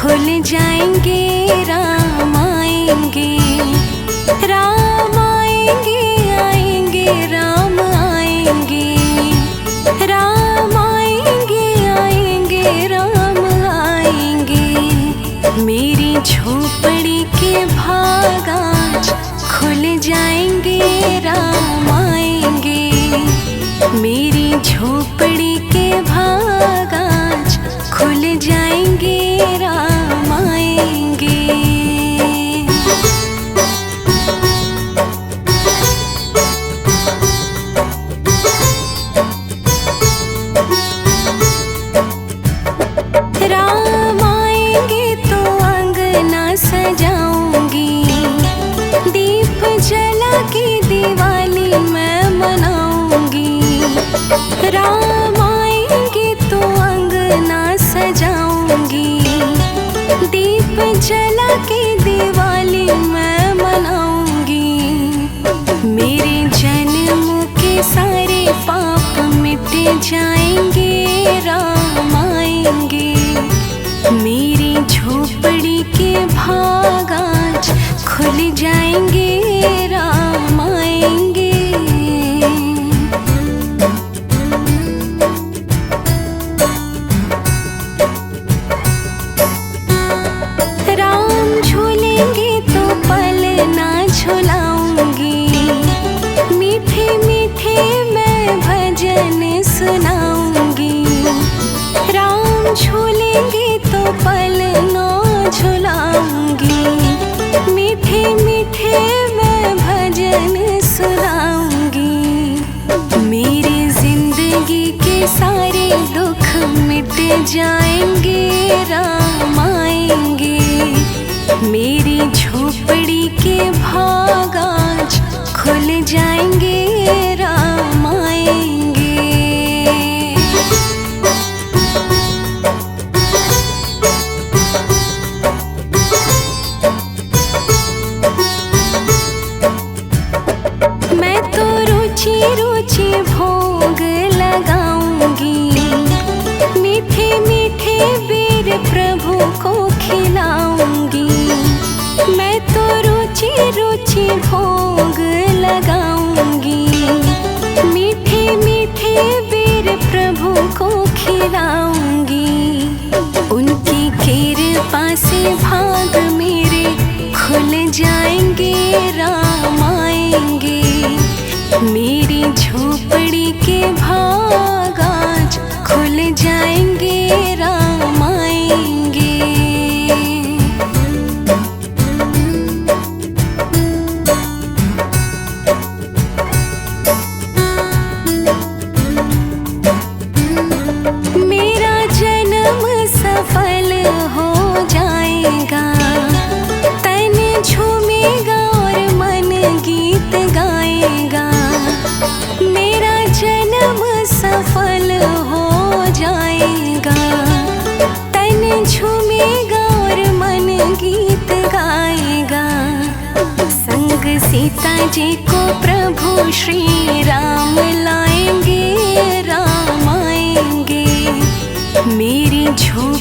खुल जाएंगे, राम आएंगे, राम आएंगे, आएंगे, राम आएंगे, राम आएंगे, आएंगे, राम आएंगे। मेरी झोपड़ी के भाग आज खुल जाएंगे, राम आएंगे, मेरी झोपड़ी के भाग आज खुल जाएंगे, राम आएंगे। राम आएंगे तो अंगना सजाऊंगी, दीप जला के दिवाली मैं मनाऊंगी। राम आएंगे तो अंगना सजाऊंगी, दीप जला के दिवाली मैं मनाऊंगी। मेरे जन्म के सारे पाप मिट जाएंगे, राम आएंगे, मेरी झोपड़ी के भाग आज खुल जाएंगे, राम आएंगे। राम झूलेंगे तो पल ना झुलाऊंगी, मीठे मीठे मैं भजन सुनाऊंगी। राम झूलेंगे तो पल ना झुलाऊंगी, मीठे मीठे मैं भजन सुनाऊंगी। मेरी जिंदगी के सारे दुख मिट जाएंगे, राम आएंगे, मेरी झोपड़ी के भाग आज खुल जाएंगे, राम आएंगे। मैं तो रुचि रुचि भोग लगाऊंगी, मीठे मीठे बेर प्रभु को खिलाऊंगी। मैं तो रुचि रुचि भोग लगाऊंगी, मीठे मीठे बेर प्रभु को खिलाऊंगी। उनकी कृपा से भाग मेरे खुल जाएंगे, राम आएंगे, मेरी झोपड़ी के भाग आज खुल जाएंगे, राम आएंगे। मेरा जन्म सफल हो जाएगा, तन झूमेगा और मन गीत गाएगा। मेरा जन्म सफल हो जाएगा, तन झूमेगा और मन गीत गाएगा। संग सीता जी को प्रभु श्री राम लाएंगे, राम आएंगे, मेरी झोपड़ी